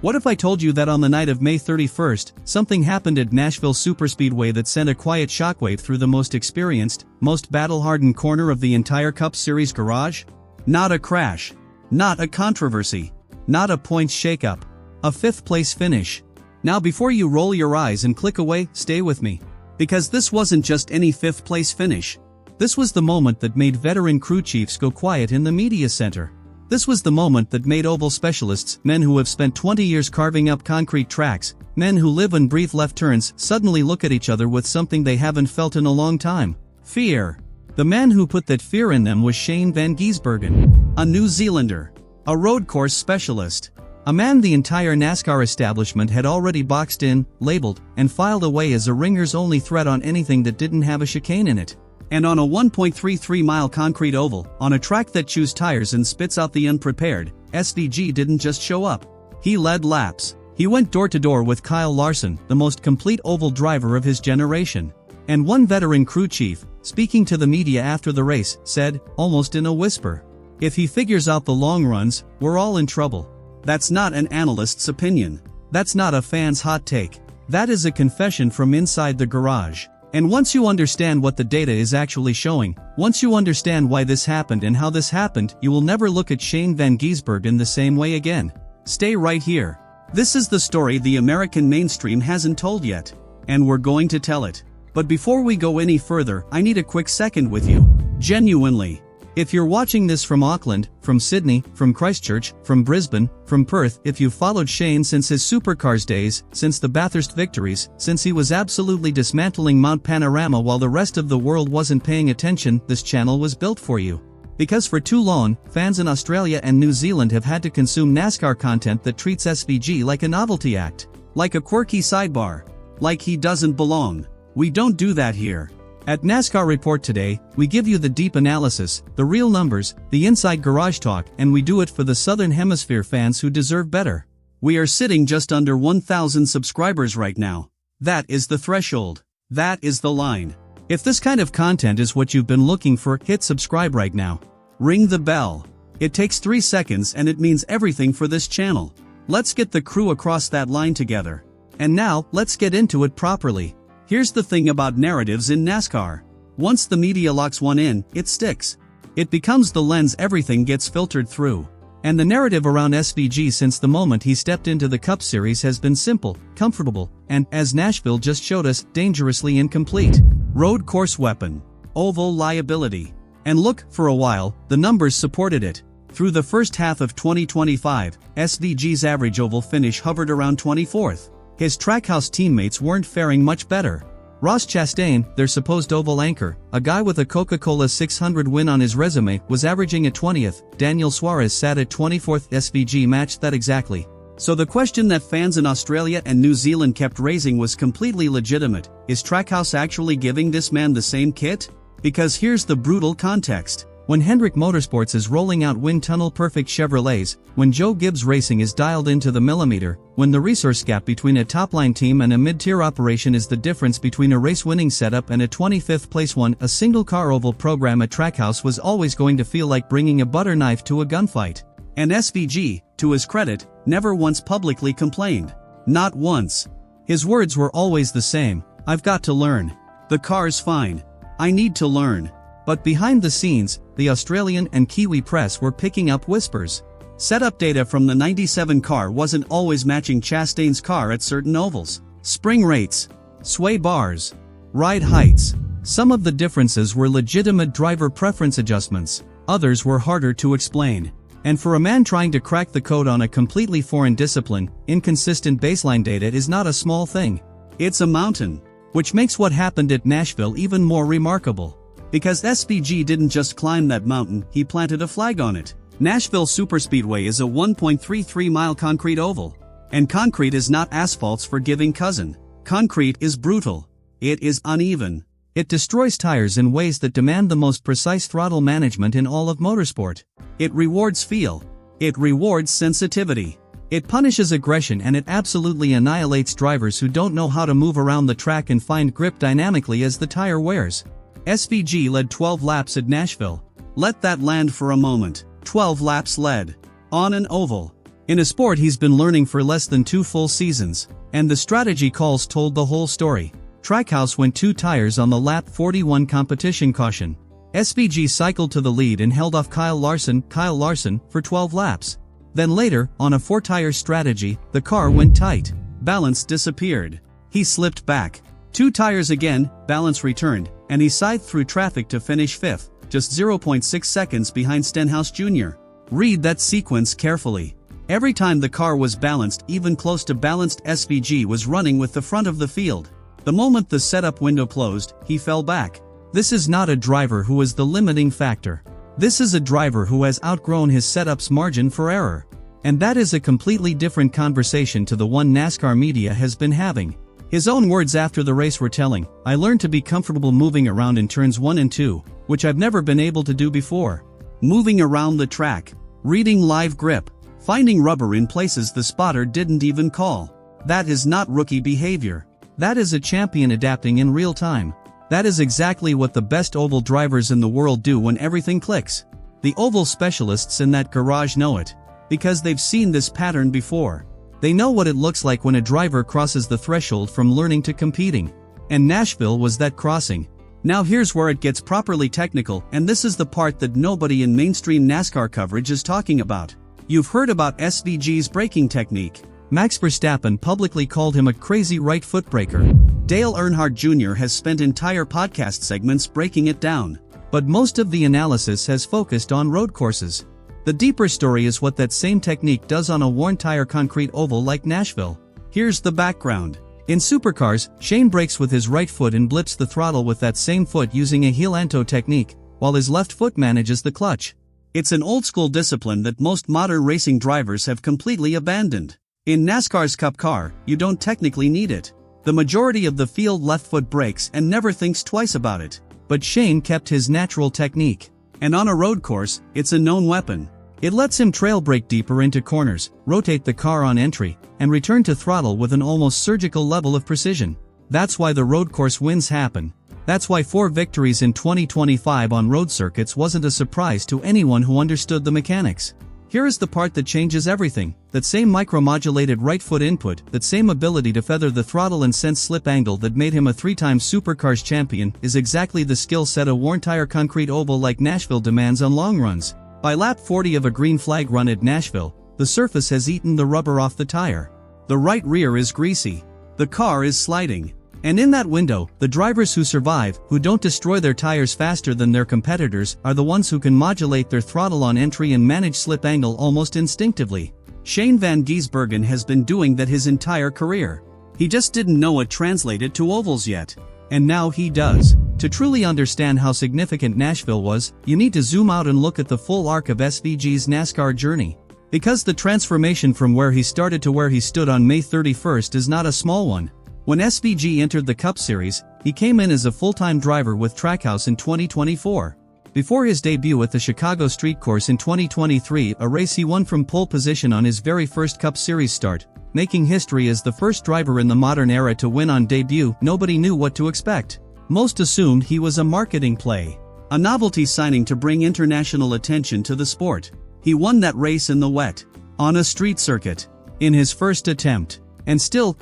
What if I told you that on the night of May 31st, something happened at Nashville Superspeedway that sent a quiet shockwave through the most experienced, most battle-hardened corner of the entire Cup Series garage? Not a crash. Not a controversy. Not a points shakeup. A fifth-place finish. Now before you roll your eyes and click away, stay with me. Because this wasn't just any fifth-place finish. This was the moment that made veteran crew chiefs go quiet in the media center. This was the moment that made oval specialists, men who have spent 20 years carving up concrete tracks, men who live and breathe left turns, suddenly look at each other with something they haven't felt in a long time. Fear. The man who put that fear in them was Shane Van Gisbergen, a New Zealander, a road course specialist, a man the entire NASCAR establishment had already boxed in, labeled, and filed away as a ringer's only threat on anything that didn't have a chicane in it. And on a 1.33-mile concrete oval, on a track that chews tires and spits out the unprepared, SVG didn't just show up. He led laps. He went door-to-door with Kyle Larson, the most complete oval driver of his generation. And one veteran crew chief, speaking to the media after the race, said, almost in a whisper, "If he figures out the long runs, we're all in trouble." That's not an analyst's opinion. That's not a fan's hot take. That is a confession from inside the garage. And once you understand what the data is actually showing, once you understand why this happened and how this happened, you will never look at Shane Van Gisbergen the same way again. Stay right here. This is the story the American mainstream hasn't told yet. And we're going to tell it. But before we go any further, I need a quick second with you. Genuinely. If you're watching this from Auckland, from Sydney, from Christchurch, from Brisbane, from Perth, if you've followed Shane since his supercars days, since the Bathurst victories, since he was absolutely dismantling Mount Panorama while the rest of the world wasn't paying attention, this channel was built for you. Because for too long, fans in Australia and New Zealand have had to consume NASCAR content that treats SVG like a novelty act. Like a quirky sidebar. Like he doesn't belong. We don't do that here. At NASCAR Report today, we give you the deep analysis, the real numbers, the inside garage talk, and we do it for the Southern Hemisphere fans who deserve better. We are sitting just under 1,000 subscribers right now. That is the threshold. That is the line. If this kind of content is what you've been looking for, hit subscribe right now. Ring the bell. It takes 3 seconds and it means everything for this channel. Let's get the crew across that line together. And now, let's get into it properly. Here's the thing about narratives in NASCAR. Once the media locks one in, it sticks. It becomes the lens everything gets filtered through. And the narrative around SVG since the moment he stepped into the Cup Series has been simple, comfortable, and, as Nashville just showed us, dangerously incomplete. Road course weapon. Oval liability. And look, for a while, the numbers supported it. Through the first half of 2025, SVG's average oval finish hovered around 24th. His Trackhouse teammates weren't faring much better. Ross Chastain, their supposed oval anchor, a guy with a Coca-Cola 600 win on his resume, was averaging at 20th, Daniel Suarez sat at 24th. SVG matched that exactly. So the question that fans in Australia and New Zealand kept raising was completely legitimate. Is Trackhouse actually giving this man the same kit? Because here's the brutal context. When Hendrick Motorsports is rolling out wind tunnel perfect Chevrolets, when Joe Gibbs Racing is dialed into the millimeter, when the resource gap between a top-line team and a mid-tier operation is the difference between a race-winning setup and a 25th place one, a single-car oval program at Trackhouse was always going to feel like bringing a butter knife to a gunfight. And SVG, to his credit, never once publicly complained. Not once. His words were always the same: I've got to learn. The car's fine. I need to learn. But behind the scenes, the Australian and Kiwi press were picking up whispers. Setup data from the 97 car wasn't always matching Chastain's car at certain ovals. Spring rates, sway bars, ride heights. Some of the differences were legitimate driver preference adjustments, others were harder to explain. And for a man trying to crack the code on a completely foreign discipline, inconsistent baseline data is not a small thing. It's a mountain. Which makes what happened at Nashville even more remarkable. Because SVG didn't just climb that mountain, he planted a flag on it. Nashville Superspeedway is a 1.33-mile concrete oval. And concrete is not asphalt's forgiving cousin. Concrete is brutal. It is uneven. It destroys tires in ways that demand the most precise throttle management in all of motorsport. It rewards feel. It rewards sensitivity. It punishes aggression, and it absolutely annihilates drivers who don't know how to move around the track and find grip dynamically as the tire wears. SVG led 12 laps at Nashville. Let that land for a moment. 12 laps led. On an oval. In a sport he's been learning for less than 2 full seasons, and the strategy calls told the whole story. Trackhouse went 2 tires on the lap 41 competition caution. SVG cycled to the lead and held off Kyle Larson for 12 laps. Then later, on a 4-tire strategy, the car went tight. Balance disappeared. He slipped back. 2 tires again, balance returned, and he scythed through traffic to finish 5th, just 0.6 seconds behind Stenhouse Jr. Read that sequence carefully. Every time the car was balanced, even close to balanced, SVG was running with the front of the field. The moment the setup window closed, he fell back. This is not a driver who is the limiting factor. This is a driver who has outgrown his setup's margin for error. And that is a completely different conversation to the one NASCAR media has been having. His own words after the race were telling, "I learned to be comfortable moving around in turns 1 and 2, which I've never been able to do before. Moving around the track, reading live grip, finding rubber in places the spotter didn't even call. That is not rookie behavior. That is a champion adapting in real time. That is exactly what the best oval drivers in the world do when everything clicks. The oval specialists in that garage know it, because they've seen this pattern before. They know what it looks like when a driver crosses the threshold from learning to competing. And Nashville was that crossing. Now here's where it gets properly technical, and this is the part that nobody in mainstream NASCAR coverage is talking about. You've heard about SVG's braking technique. Max Verstappen publicly called him a crazy right foot breaker. Dale Earnhardt Jr. has spent entire podcast segments breaking it down. But most of the analysis has focused on road courses. The deeper story is what that same technique does on a worn-tire concrete oval like Nashville. Here's the background. In supercars, Shane brakes with his right foot and blips the throttle with that same foot using a heel-anto technique, while his left foot manages the clutch. It's an old-school discipline that most modern racing drivers have completely abandoned. In NASCAR's Cup car, you don't technically need it. The majority of the field left foot brakes and never thinks twice about it. But Shane kept his natural technique. And on a road course, it's a known weapon. It lets him trail brake deeper into corners, rotate the car on entry, and return to throttle with an almost surgical level of precision. That's why the road course wins happen. That's why 4 victories in 2025 on road circuits wasn't a surprise to anyone who understood the mechanics. Here is the part that changes everything. That same micromodulated right foot input, that same ability to feather the throttle and sense slip angle that made him a 3-time Supercars champion is exactly the skill set a worn-tire concrete oval like Nashville demands on long runs. By lap 40 of a green flag run at Nashville, the surface has eaten the rubber off the tire. The right rear is greasy. The car is sliding. And in that window, the drivers who survive, who don't destroy their tires faster than their competitors, are the ones who can modulate their throttle on entry and manage slip angle almost instinctively. Shane Van Gisbergen has been doing that his entire career. He just didn't know it translated to ovals yet. And now he does. To truly understand how significant Nashville was, you need to zoom out and look at the full arc of SVG's NASCAR journey. Because the transformation from where he started to where he stood on May 31st is not a small one. When SVG entered the Cup Series, he came in as a full-time driver with Trackhouse in 2024. Before his debut at the Chicago Street Course in 2023, a race he won from pole position on his very first Cup Series start, making history as the first driver in the modern era to win on debut. Nobody knew what to expect. Most assumed he was a marketing play, a novelty signing to bring international attention to the sport. He won that race in the wet, on a street circuit, in his first attempt. And still,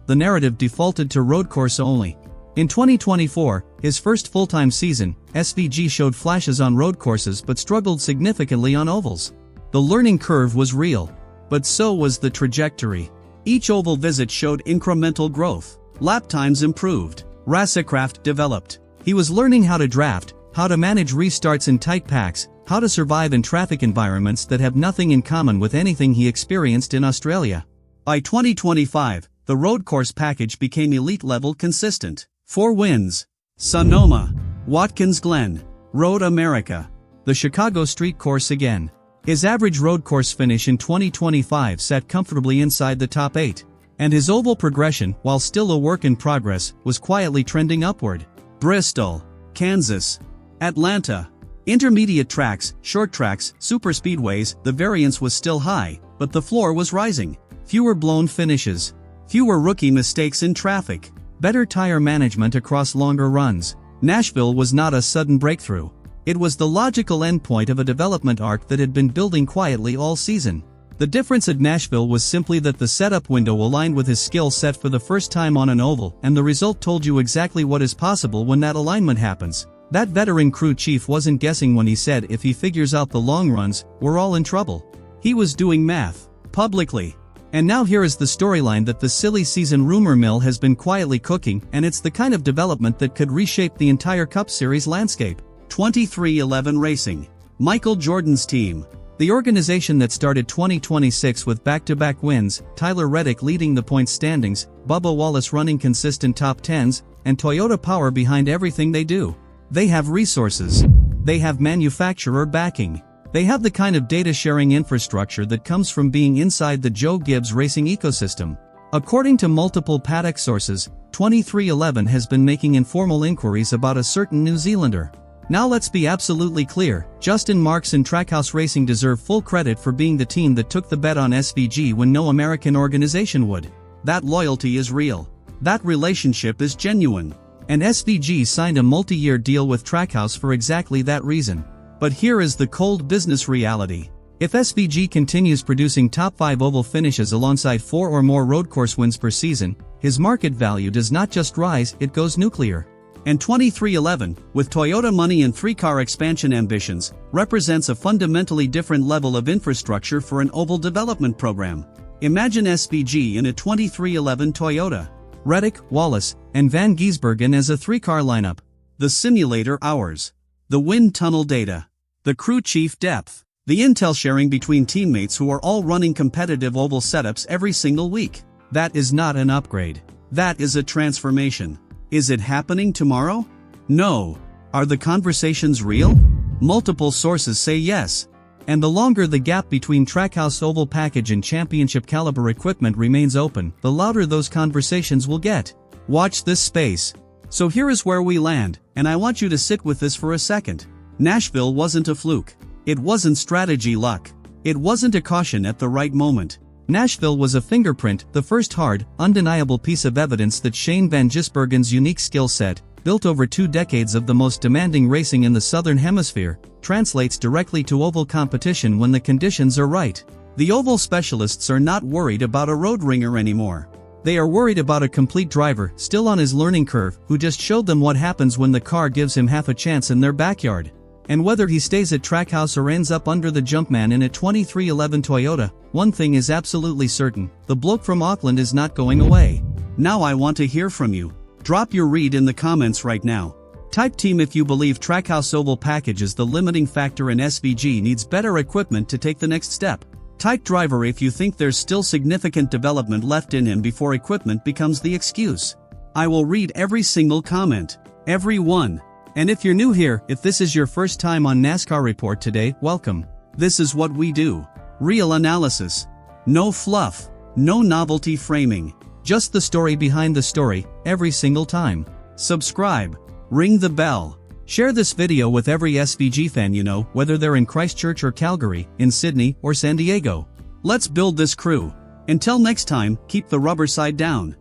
the narrative defaulted to road course only. In 2024, his first full-time season, SVG showed flashes on road courses but struggled significantly on ovals. The learning curve was real, but so was the trajectory. Each oval visit showed incremental growth. Lap times improved. Racecraft developed. He was learning how to draft, how to manage restarts in tight packs, how to survive in traffic environments that have nothing in common with anything he experienced in Australia. By 2025, the road course package became elite-level consistent. 4 wins. Sonoma, Watkins Glen, Road America. The Chicago Street Course again. His average road course finish in 2025 sat comfortably inside the top 8. And his oval progression, while still a work in progress, was quietly trending upward. Bristol, Kansas, Atlanta. Intermediate tracks, short tracks, superspeedways, the variance was still high, but the floor was rising. Fewer blown finishes. Fewer rookie mistakes in traffic. Better tire management across longer runs. Nashville was not a sudden breakthrough. It was the logical endpoint of a development arc that had been building quietly all season. The difference at Nashville was simply that the setup window aligned with his skill set for the first time on an oval, and the result told you exactly what is possible when that alignment happens. That veteran crew chief wasn't guessing when he said if he figures out the long runs, we're all in trouble. He was doing math. Publicly. And now here is the storyline that the silly season rumor mill has been quietly cooking, and it's the kind of development that could reshape the entire Cup Series landscape. 23XI Racing. Michael Jordan's team. The organization that started 2026 with back-to-back wins, Tyler Reddick leading the points standings, Bubba Wallace running consistent top 10s, and Toyota power behind everything they do. They have resources. They have manufacturer backing. They have the kind of data-sharing infrastructure that comes from being inside the Joe Gibbs racing ecosystem. According to multiple paddock sources, 23XI has been making informal inquiries about a certain New Zealander. Now let's be absolutely clear, Justin Marks and Trackhouse Racing deserve full credit for being the team that took the bet on SVG when no American organization would. That loyalty is real. That relationship is genuine. And SVG signed a multi-year deal with Trackhouse for exactly that reason. But here is the cold business reality. If SVG continues producing top 5 oval finishes alongside 4 or more road course wins per season, his market value does not just rise, it goes nuclear. And 23XI, with Toyota money and 3-car expansion ambitions, represents a fundamentally different level of infrastructure for an oval development program. Imagine SVG in a 23XI Toyota. Reddick, Wallace, and Van Gisbergen as a 3-car lineup. The simulator hours. The wind tunnel data. The crew chief depth. The intel sharing between teammates who are all running competitive oval setups every single week. That is not an upgrade. That is a transformation. Is it happening tomorrow? No. Are the conversations real? Multiple sources say yes. And the longer the gap between Trackhouse oval package and championship caliber equipment remains open, the louder those conversations will get. Watch this space. So here is where we land, and I want you to sit with this for a second. Nashville wasn't a fluke. It wasn't strategy luck. It wasn't a caution at the right moment. Nashville was a fingerprint, the first hard, undeniable piece of evidence that Shane Van Gisbergen's unique skill set, built over 2 decades of the most demanding racing in the Southern Hemisphere, translates directly to oval competition when the conditions are right. The oval specialists are not worried about a road ringer anymore. They are worried about a complete driver, still on his learning curve, who just showed them what happens when the car gives him half a chance in their backyard. And whether he stays at Trackhouse or ends up under the Jumpman in a 23XI Toyota, one thing is absolutely certain, the bloke from Auckland is not going away. Now I want to hear from you. Drop your read in the comments right now. Type team if you believe Trackhouse oval package is the limiting factor and SVG needs better equipment to take the next step. Type driver if you think there's still significant development left in him before equipment becomes the excuse. I will read every single comment. Every one. And if you're new here, if this is your first time on NASCAR Report today, welcome. This is what we do. Real analysis. No fluff. No novelty framing. Just the story behind the story, every single time. Subscribe. Ring the bell. Share this video with every SVG fan you know, whether they're in Christchurch or Calgary, in Sydney or San Diego. Let's build this crew. Until next time, keep the rubber side down.